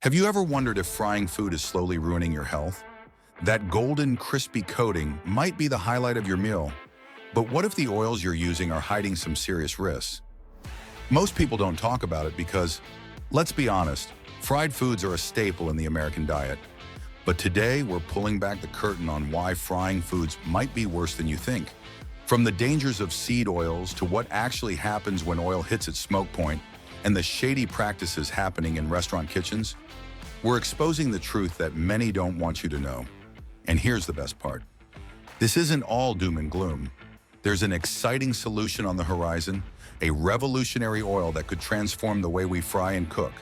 Have you ever wondered if frying food is slowly ruining your health? That golden, crispy coating might be the highlight of your meal, but what if the oils you're using are hiding some serious risks? Most people don't talk about it because, let's be honest, fried foods are a staple in the American diet. But today, we're pulling back the curtain on why frying foods might be worse than you think. From the dangers of seed oils to what actually happens when oil hits its smoke point, and the shady practices happening in restaurant kitchens, we're exposing the truth that many don't want you to know. And here's the best part. This isn't all doom and gloom. There's an exciting solution on the horizon, a revolutionary oil that could transform the way we fry and cook.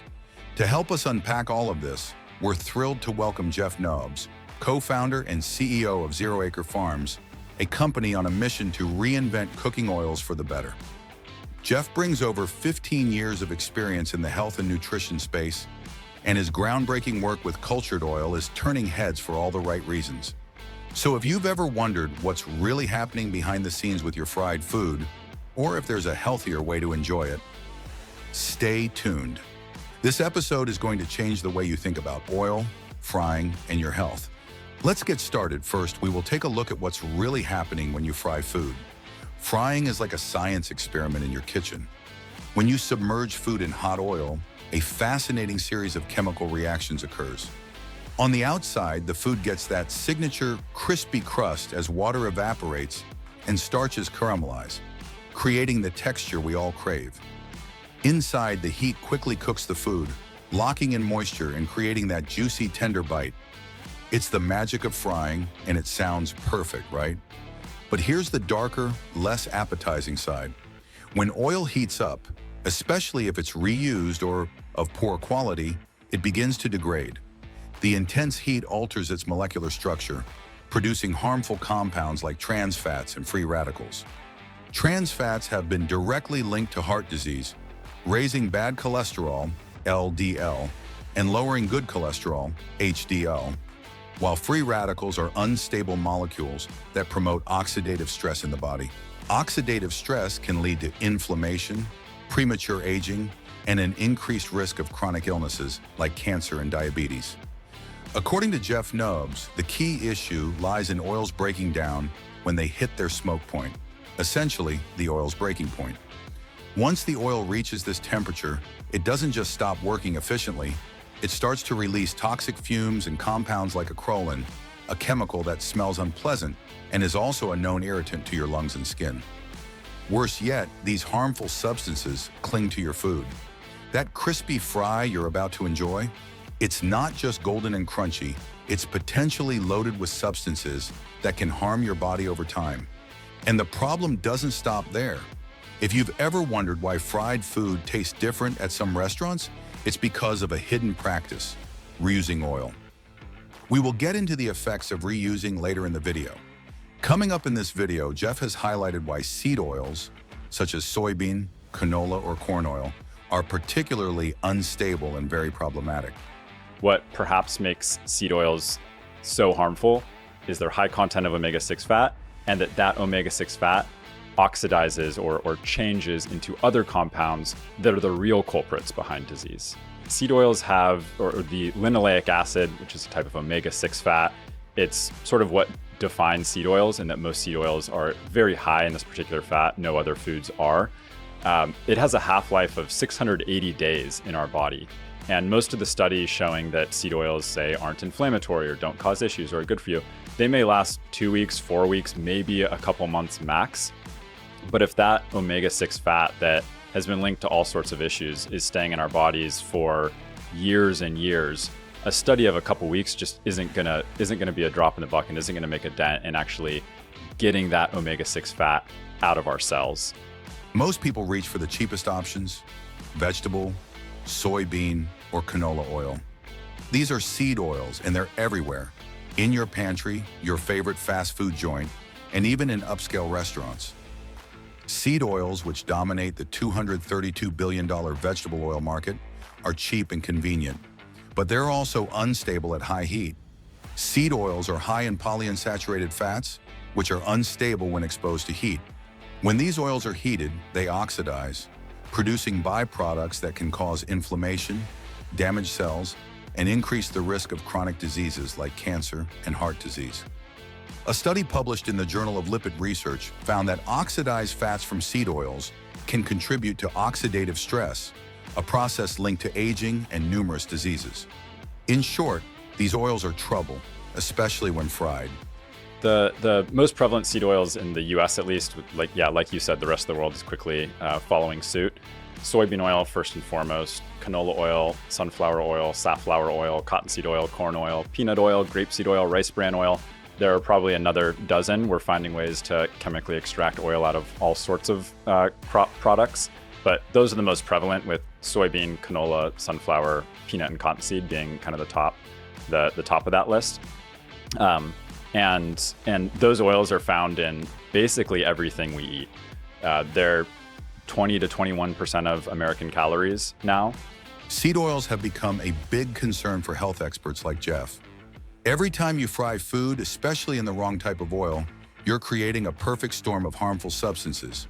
To help us unpack all of this, we're thrilled to welcome Jeff Nobbs, co-founder and CEO of Zero Acre Farms, a company on a mission to reinvent cooking oils for the better. Jeff brings over 15 years of experience in the health and nutrition space, and his groundbreaking work with cultured oil is turning heads for all the right reasons. So if you've ever wondered what's really happening behind the scenes with your fried food, or if there's a healthier way to enjoy it, stay tuned. This episode is going to change the way you think about oil, frying, and your health. Let's get started. First, we will take a look at what's really happening when you fry food. Frying is like a science experiment in your kitchen. When you submerge food in hot oil, a fascinating series of chemical reactions occurs. On the outside, the food gets that signature crispy crust as water evaporates and starches caramelize, creating the texture we all crave. Inside, the heat quickly cooks the food, locking in moisture and creating that juicy, tender bite. It's the magic of frying, and it sounds perfect, right? But here's the darker, less appetizing side. When oil heats up, especially if it's reused or of poor quality, it begins to degrade. The intense heat alters its molecular structure, producing harmful compounds like trans fats and free radicals. Trans fats have been directly linked to heart disease, raising bad cholesterol, LDL, and lowering good cholesterol, HDL, while free radicals are unstable molecules that promote oxidative stress in the body. Oxidative stress can lead to inflammation, premature aging, and an increased risk of chronic illnesses like cancer and diabetes. According to Jeff Nobbs, the key issue lies in oils breaking down when they hit their smoke point, essentially the oil's breaking point. Once the oil reaches this temperature, it doesn't just stop working efficiently, it starts to release toxic fumes and compounds like acrolein, a chemical that smells unpleasant and is also a known irritant to your lungs and skin. Worse yet, these harmful substances cling to your food. That crispy fry you're about to enjoy, it's not just golden and crunchy, it's potentially loaded with substances that can harm your body over time. And the problem doesn't stop there. If you've ever wondered why fried food tastes different at some restaurants, it's because of a hidden practice, reusing oil. We will get into the effects of reusing later in the video. Coming up in this video, Jeff has highlighted why seed oils, such as soybean, canola, or corn oil, are particularly unstable and very problematic. What perhaps makes seed oils so harmful is their high content of omega-6 fat, and that omega-6 fat oxidizes or changes into other compounds that are the real culprits behind disease. Seed oils have, or the linoleic acid, which is a type of omega-6 fat, it's sort of what defines seed oils, and that most seed oils are very high in this particular fat. No other foods are. It has a half-life of 680 days in our body. And most of the studies showing that seed oils, say, aren't inflammatory or don't cause issues or are good for you, they may last 2 weeks, 4 weeks, maybe a couple months max. But if that omega-6 fat that has been linked to all sorts of issues is staying in our bodies for years and years, a study of a couple weeks just isn't gonna be a drop in the bucket and isn't gonna make a dent in actually getting that omega-6 fat out of our cells. Most people reach for the cheapest options, vegetable, soybean, or canola oil. These are seed oils, and they're everywhere, in your pantry, your favorite fast food joint, and even in upscale restaurants. Seed oils, which dominate the $232 billion vegetable oil market, are cheap and convenient, but they're also unstable at high heat. Seed oils are high in polyunsaturated fats, which are unstable when exposed to heat. When these oils are heated, they oxidize, producing byproducts that can cause inflammation, damage cells, and increase the risk of chronic diseases like cancer and heart disease. A study published in the Journal of Lipid Research found that oxidized fats from seed oils can contribute to oxidative stress, a process linked to aging and numerous diseases. In short, these oils are trouble, especially when fried. The most prevalent seed oils in the US, at least, like you said, the rest of the world is quickly following suit. Soybean oil, first and foremost, canola oil, sunflower oil, safflower oil, cottonseed oil, corn oil, peanut oil, grapeseed oil, rice bran oil. There are probably another dozen. We're finding ways to chemically extract oil out of all sorts of crop products, but those are the most prevalent, with soybean, canola, sunflower, peanut, and cottonseed being kind of the top of that list. And those oils are found in basically everything we eat. They're 20 to 21% of American calories now. Seed oils have become a big concern for health experts like Jeff. Every time you fry food, especially in the wrong type of oil, you're creating a perfect storm of harmful substances.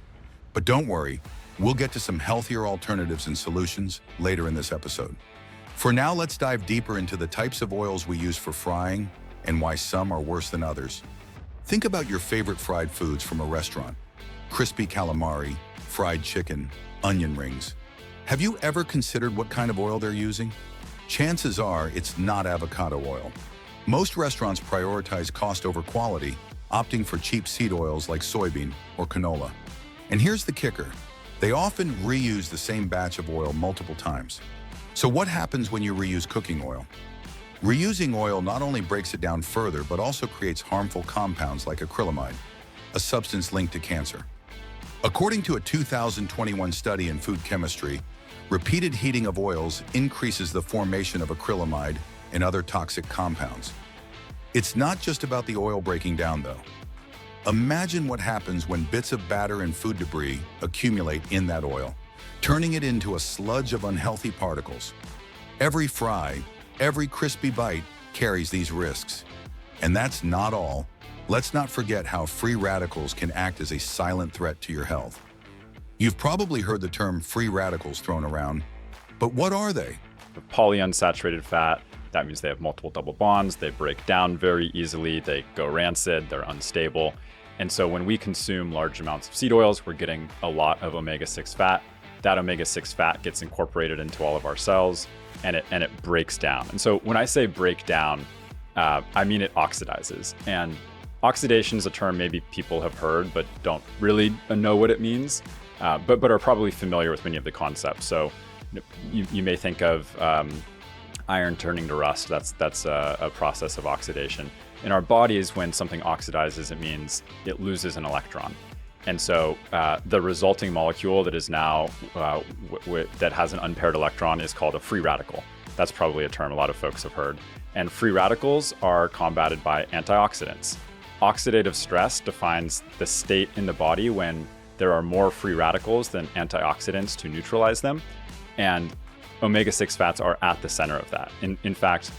But don't worry, we'll get to some healthier alternatives and solutions later in this episode. For now, let's dive deeper into the types of oils we use for frying and why some are worse than others. Think about your favorite fried foods from a restaurant: crispy calamari, fried chicken, onion rings. Have you ever considered what kind of oil they're using? Chances are it's not avocado oil. Most restaurants prioritize cost over quality, opting for cheap seed oils like soybean or canola. And here's the kicker: they often reuse the same batch of oil multiple times. So what happens when you reuse cooking oil? Reusing oil not only breaks it down further, but also creates harmful compounds like acrylamide, a substance linked to cancer. According to a 2021 study in food chemistry, repeated heating of oils increases the formation of acrylamide and other toxic compounds. It's not just about the oil breaking down, though. Imagine what happens when bits of batter and food debris accumulate in that oil, turning it into a sludge of unhealthy particles. Every fry, every crispy bite carries these risks. And that's not all. Let's not forget how free radicals can act as a silent threat to your health. You've probably heard the term free radicals thrown around, but what are they? Polyunsaturated fat, that means they have multiple double bonds, they break down very easily, they go rancid, they're unstable. And so when we consume large amounts of seed oils, we're getting a lot of omega-6 fat. That omega-6 fat gets incorporated into all of our cells, and it breaks down. And so when I say break down, I mean it oxidizes. And oxidation is a term maybe people have heard, but don't really know what it means, but are probably familiar with many of the concepts. So you may think of iron turning to rust. That's a process of oxidation. In our bodies, when something oxidizes, it means it loses an electron. And so the resulting molecule that is now that has an unpaired electron is called a free radical. That's probably a term a lot of folks have heard. And free radicals are combated by antioxidants. Oxidative stress defines the state in the body when there are more free radicals than antioxidants to neutralize them. And omega-6 fats are at the center of that. In fact,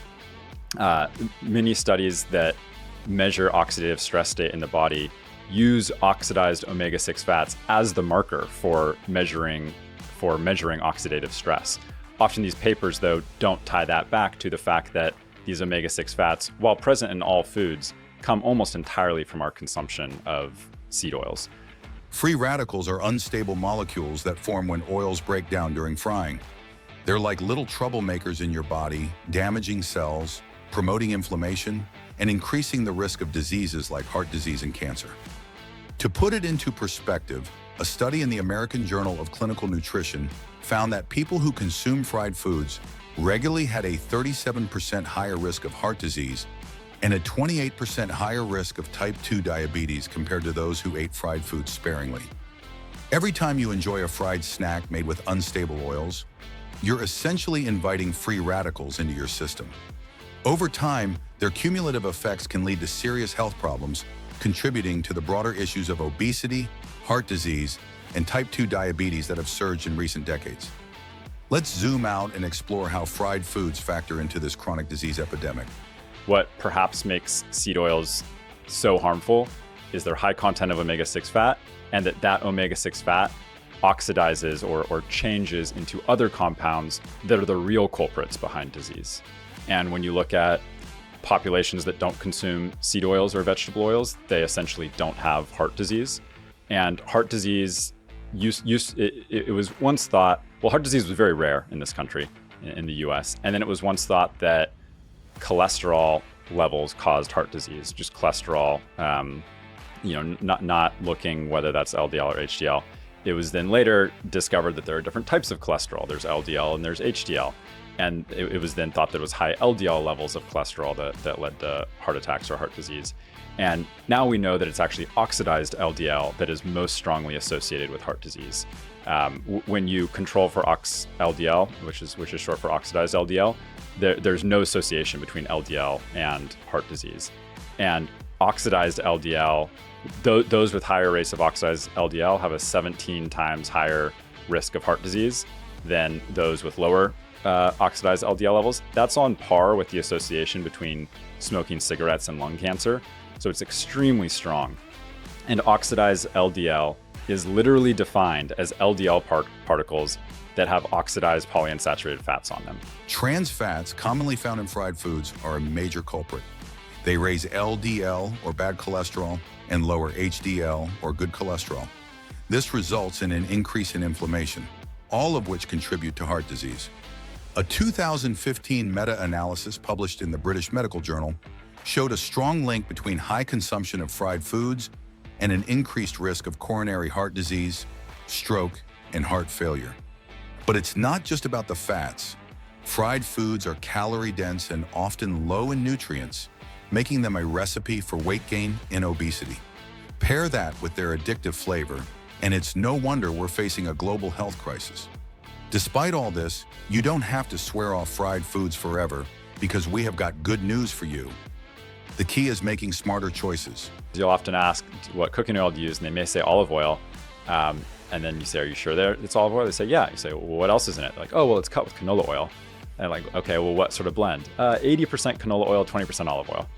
many studies that measure oxidative stress state in the body use oxidized omega-6 fats as the marker for measuring oxidative stress. Often these papers, though, don't tie that back to the fact that these omega-6 fats, while present in all foods, come almost entirely from our consumption of seed oils. Free radicals are unstable molecules that form when oils break down during frying. They're like little troublemakers in your body, damaging cells, promoting inflammation, and increasing the risk of diseases like heart disease and cancer. To put it into perspective, a study in the American Journal of Clinical Nutrition found that people who consume fried foods regularly had a 37% higher risk of heart disease and a 28% higher risk of type 2 diabetes compared to those who ate fried foods sparingly. Every time you enjoy a fried snack made with unstable oils, you're essentially inviting free radicals into your system. Over time, their cumulative effects can lead to serious health problems, contributing to the broader issues of obesity, heart disease, and type 2 diabetes that have surged in recent decades. Let's zoom out and explore how fried foods factor into this chronic disease epidemic. What perhaps makes seed oils so harmful is their high content of omega-6 fat, and that omega-6 fat oxidizes or changes into other compounds that are the real culprits behind disease. And when you look at populations that don't consume seed oils or vegetable oils, they essentially don't have heart disease. And heart disease, it was once thought, well, heart disease was very rare in this country, in the US. And then it was once thought that cholesterol levels caused heart disease, just cholesterol, not looking whether that's LDL or HDL. It was then later discovered that there are different types of cholesterol. There's LDL and there's HDL. And it was then thought that it was high LDL levels of cholesterol that led to heart attacks or heart disease. And now we know that it's actually oxidized LDL that is most strongly associated with heart disease. When you control for ox-LDL, which is short for oxidized LDL, there's no association between LDL and heart disease. And oxidized LDL, those with higher rates of oxidized LDL have a 17 times higher risk of heart disease than those with lower oxidized LDL levels. That's on par with the association between smoking cigarettes and lung cancer. So it's extremely strong. And oxidized LDL is literally defined as LDL particles that have oxidized polyunsaturated fats on them. Trans fats, commonly found in fried foods, are a major culprit. They raise LDL, or bad cholesterol, and lower HDL, or good cholesterol. This results in an increase in inflammation, all of which contribute to heart disease. A 2015 meta-analysis published in the British Medical Journal showed a strong link between high consumption of fried foods and an increased risk of coronary heart disease, stroke, and heart failure. But it's not just about the fats. Fried foods are calorie-dense and often low in nutrients, making them a recipe for weight gain and obesity. Pair that with their addictive flavor, and it's no wonder we're facing a global health crisis. Despite all this, you don't have to swear off fried foods forever, because we have got good news for you. The key is making smarter choices. You'll often ask, what cooking oil do you use? And they may say olive oil. And then you say, are you sure it's olive oil? They say, yeah. You say, well, what else is in it? Like, oh, well, it's cut with canola oil. And like, okay, well, what sort of blend? 80% canola oil, 20% olive oil.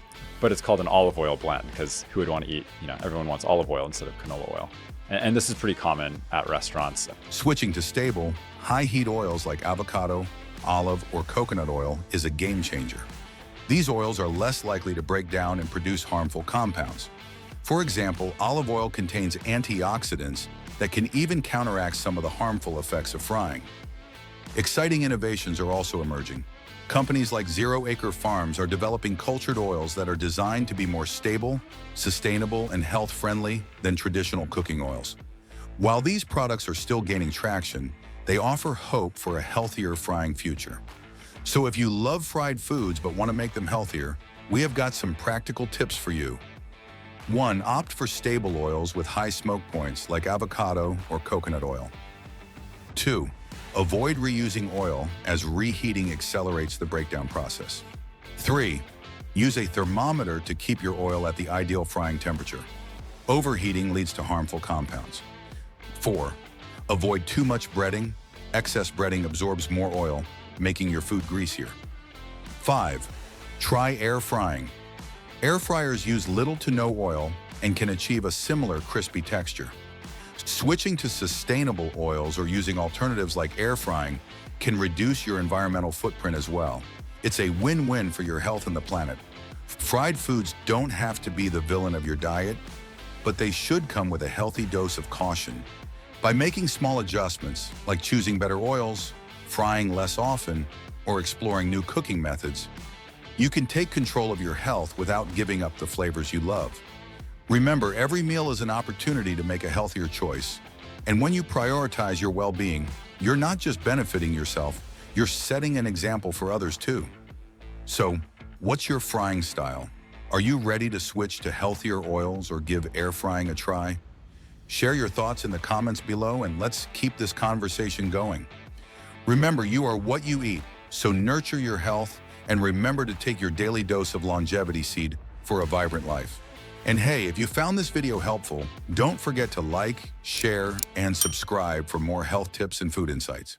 But it's called an olive oil blend because who would want to eat, everyone wants olive oil instead of canola oil. And this is pretty common at restaurants. Switching to stable, high-heat oils like avocado, olive, or coconut oil is a game changer. These oils are less likely to break down and produce harmful compounds. For example, olive oil contains antioxidants that can even counteract some of the harmful effects of frying. Exciting innovations are also emerging. Companies like Zero Acre Farms are developing cultured oils that are designed to be more stable, sustainable, and health-friendly than traditional cooking oils. While these products are still gaining traction, they offer hope for a healthier frying future. So if you love fried foods but want to make them healthier, we have got some practical tips for you. 1. Opt for stable oils with high smoke points like avocado or coconut oil. 2. Avoid reusing oil as reheating accelerates the breakdown process. 3. Use a thermometer to keep your oil at the ideal frying temperature. Overheating leads to harmful compounds. 4. Avoid too much breading. Excess breading absorbs more oil, making your food greasier. 5. Try air frying. Air fryers use little to no oil and can achieve a similar crispy texture. Switching to sustainable oils or using alternatives like air frying can reduce your environmental footprint as well. It's a win-win for your health and the planet. Fried foods don't have to be the villain of your diet, but they should come with a healthy dose of caution. By making small adjustments, like choosing better oils, frying less often, or exploring new cooking methods, you can take control of your health without giving up the flavors you love. Remember, every meal is an opportunity to make a healthier choice. And when you prioritize your well-being, you're not just benefiting yourself, you're setting an example for others too. So, what's your frying style? Are you ready to switch to healthier oils or give air frying a try? Share your thoughts in the comments below and let's keep this conversation going. Remember, you are what you eat, so nurture your health and remember to take your daily dose of longevity seed for a vibrant life. And hey, if you found this video helpful, don't forget to like, share, and subscribe for more health tips and food insights.